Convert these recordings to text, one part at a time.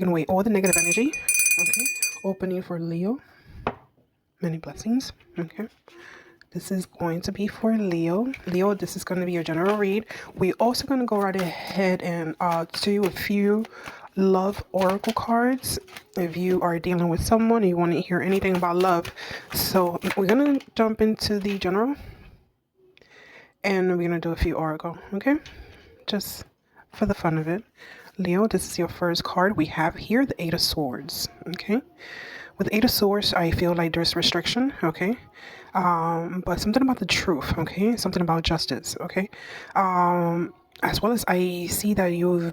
Gonna away all the negative energy. Okay. Opening for Leo. Many blessings. Okay. This is going to be for Leo. Leo, this is going to be your general read. We're also going to go right ahead and do a few love oracle cards if you are dealing with someone and you want to hear anything about love. So we're going to jump into the general and we're going to do a few oracle. Okay. Just for the fun of it. Leo, this is your first card. We have here the Eight of Swords. Okay. With Eight of Swords, I feel like there's restriction, okay? But something about the truth, okay? Something about justice, okay? As well as I see that you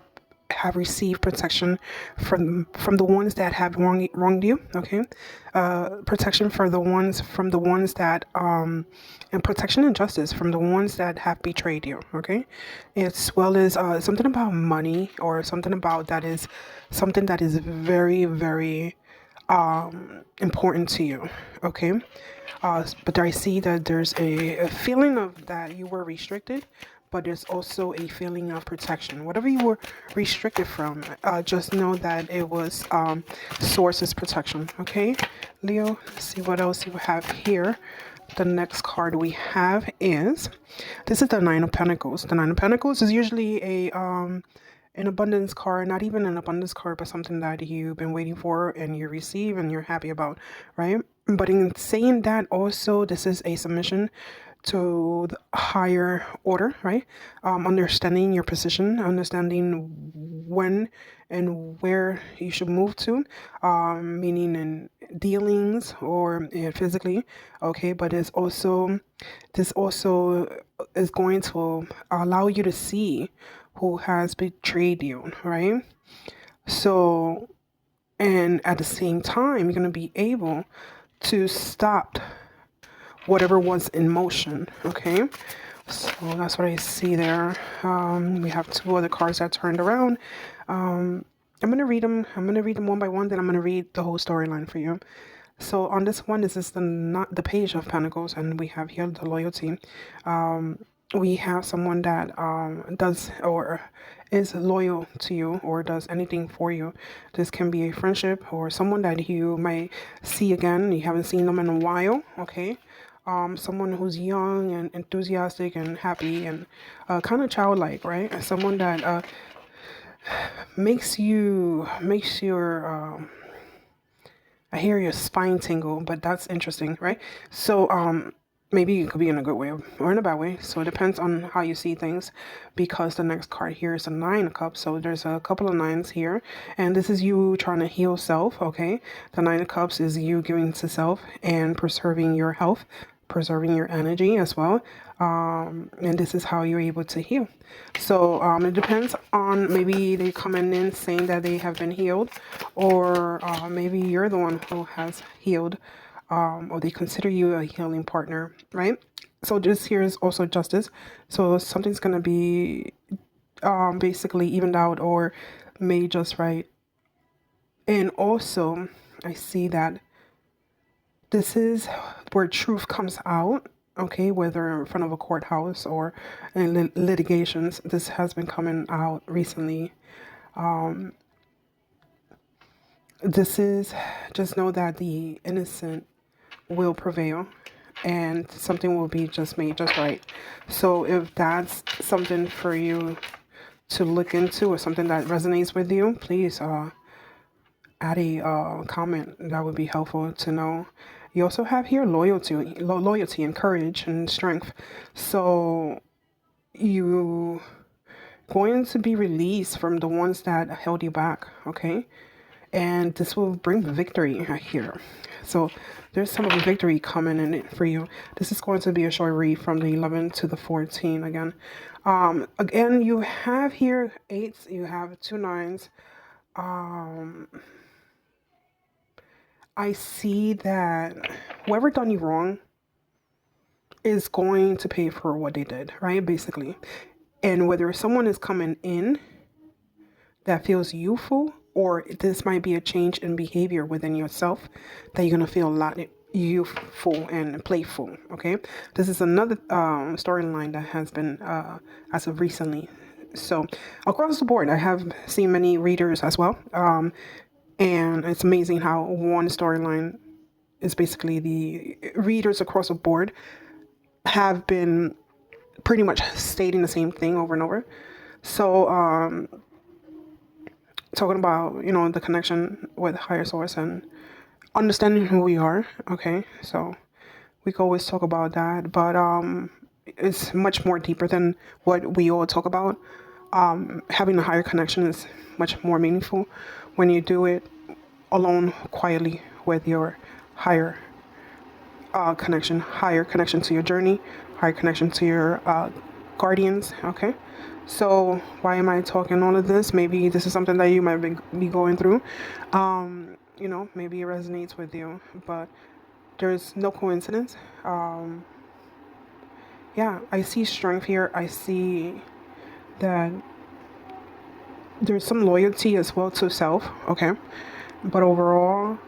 have received protection from the ones that have wronged you, okay? Protection for the ones from the ones that and protection and justice from the ones that have betrayed you, okay? As well as something about money or something about that is something that is very, very important to you, okay? But I see that there's a feeling of that you were restricted, but there's also a feeling of protection. Whatever you were restricted from, just know that it was source's protection, okay? Leo, let's see what else you have here. The next card we have is, this is the Nine of Pentacles. The Nine of Pentacles is usually an abundance card, not even an abundance card, but something that you've been waiting for and you receive and you're happy about, right? But in saying that also, this is a submission to the higher order, right? Understanding your position, understanding when and where you should move to, meaning in dealings or physically, okay? But this also is going to allow you to see who has betrayed you, right? So, and at the same time, you're going to be able to stop whatever was in motion, okay? So that's what I see there. We have two other cards that turned around. I'm going to read them. I'm going to read them one by one, then I'm going to read the whole storyline for you. So on this one, this is the Page of Pentacles, and we have here the loyalty. We have someone that does or is loyal to you or does anything for you. This can be a friendship or someone that you might see again. You haven't seen them in a while, okay? Someone who's young and enthusiastic and happy and kind of childlike, right? Someone that makes your I hear your spine tingle, but that's interesting, right? So maybe it could be in a good way or in a bad way. So it depends on how you see things, because the next card here is a Nine of Cups. So there's a couple of nines here, and this is you trying to heal self, okay? The Nine of Cups is you giving to self and preserving your health, preserving your energy as well. And this is how you're able to heal. So it depends on, maybe they coming in saying that they have been healed, or maybe you're the one who has healed, or they consider you a healing partner, right? So this here is also justice. So something's going to be basically evened out or made just right. And also I see that this is where truth comes out, okay, whether in front of a courthouse or in litigations. This has been coming out recently. This is, just know that the innocent will prevail and something will be just made just right. So if that's something for you to look into or something that resonates with you, please add a comment. That would be helpful to know. You also have here loyalty and courage and strength. So you going to be released from the ones that held you back, okay? And this will bring victory here. So there's some of the victory coming in it for you. This is going to be a short read from the 11 to the 14 again. Again, you have here 8s, you have 2 9s. I see that whoever done you wrong is going to pay for what they did, right? Basically. And whether someone is coming in that feels youthful, or this might be a change in behavior within yourself, that you're going to feel a lot youthful and playful, okay? This is another storyline that has been, as of recently, So across the board, I have seen many readers as well. And it's amazing how one storyline is basically the readers across the board have been pretty much stating the same thing over and over. So talking about, you know, the connection with higher source and understanding who we are. Okay, so we can always talk about that, but it's much more deeper than what we all talk about. Having a higher connection is much more meaningful when you do it alone, quietly, with your higher higher connection to your journey, higher connection to your guardians. Okay, so why am I talking all of this? Maybe this is something that you might be going through. You know, maybe it resonates with you, but there's no coincidence. Yeah, I see strength here. I see that there's some loyalty as well to self. Okay, but overall,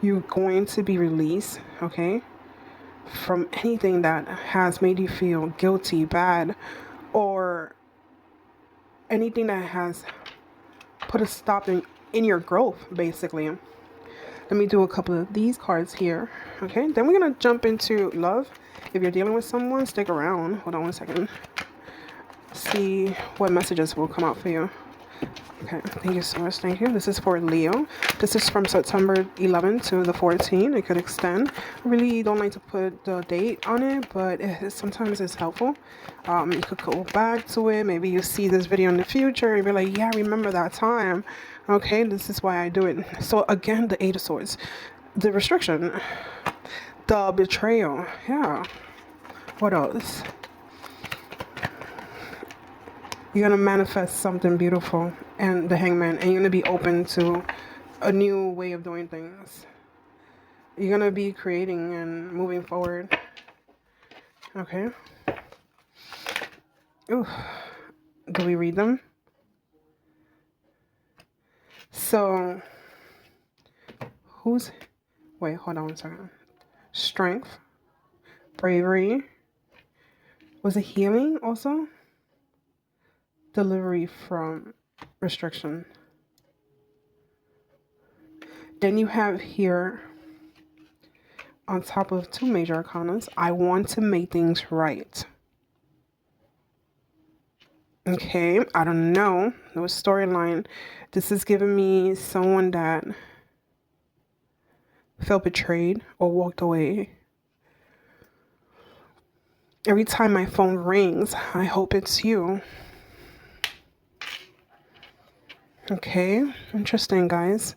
you're going to be released. Okay, from anything that has made you feel guilty, bad, or anything that has put a stop in your growth, basically. Let me do a couple of these cards here. Okay, then we're gonna jump into love. If you're dealing with someone, stick around. Hold on one second. See what messages will come out for you. Okay, thank you so much. Thank you. This is for Leo. This is from September 11th to the 14th. It could extend. I really don't like to put the date on it, but sometimes it's helpful. You could go back to it. Maybe you see this video in the future and be like, yeah, remember that time. Okay, this is why I do it. So again, the Eight of Swords, the restriction, the betrayal. Yeah. What else? You're going to manifest something beautiful, and the Hangman, and you're going to be open to a new way of doing things. You're going to be creating and moving forward. Okay. Ooh. Do we read them? So, wait, hold on one second. Strength, bravery. Was it healing also? Delivery from restriction. Then you have here, on top of two major arcanas, I want to make things right. Okay, I don't know. No storyline. This is giving me someone that felt betrayed or walked away. Every time my phone rings, I hope it's you. Okay, interesting, guys.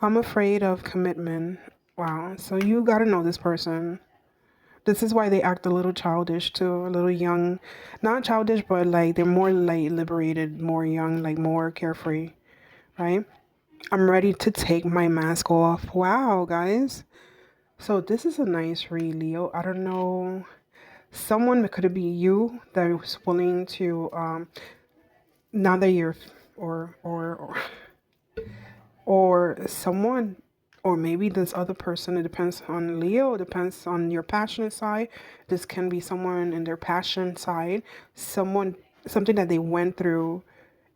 I'm afraid of commitment. Wow, so you gotta know this person. This is why they act a little childish too, a little young. Not childish, but like they're more like liberated, more young, like more carefree, right? I'm ready to take my mask off. Wow, guys. So this is a nice read, Leo. I don't know. Someone, could it be you that was willing to now that you're or someone, or maybe this other person, it depends on Leo, it depends on your passionate side. This can be someone in their passion side, something that they went through,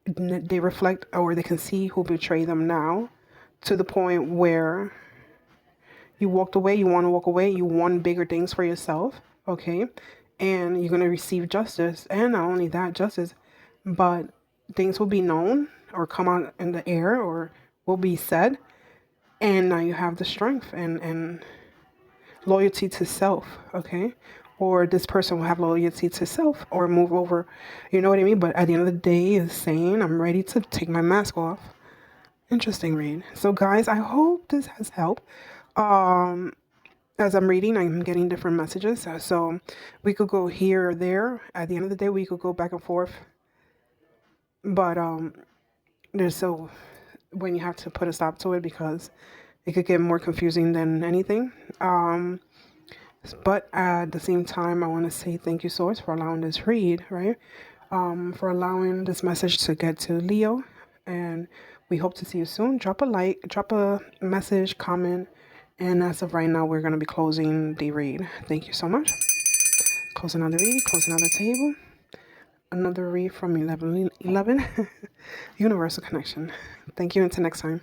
they reflect, or they can see who betrayed them now, to the point where you walked away, you want to walk away, you want bigger things for yourself, okay? And you're going to receive justice, and not only that, justice, but things will be known or come out in the air or will be said, and now you have the strength and loyalty to self, okay? Or this person will have loyalty to self or move over, you know what I mean? But at the end of the day, is saying, I'm ready to take my mask off. Interesting read. So guys, I hope this has helped. As I'm reading, I'm getting different messages. So we could go here or there. At the end of the day, we could go back and forth. But there's so when you have to put a stop to it, because it could get more confusing than anything. But at the same time, I want to say thank you, Source, for allowing this read, right? For allowing this message to get to Leo. And we hope to see you soon. Drop a like, drop a message, comment. And as of right now, we're going to be closing the read. Thank you so much. Close another read, close another table. another read from 1111. Universal connection. Thank you. Until next time.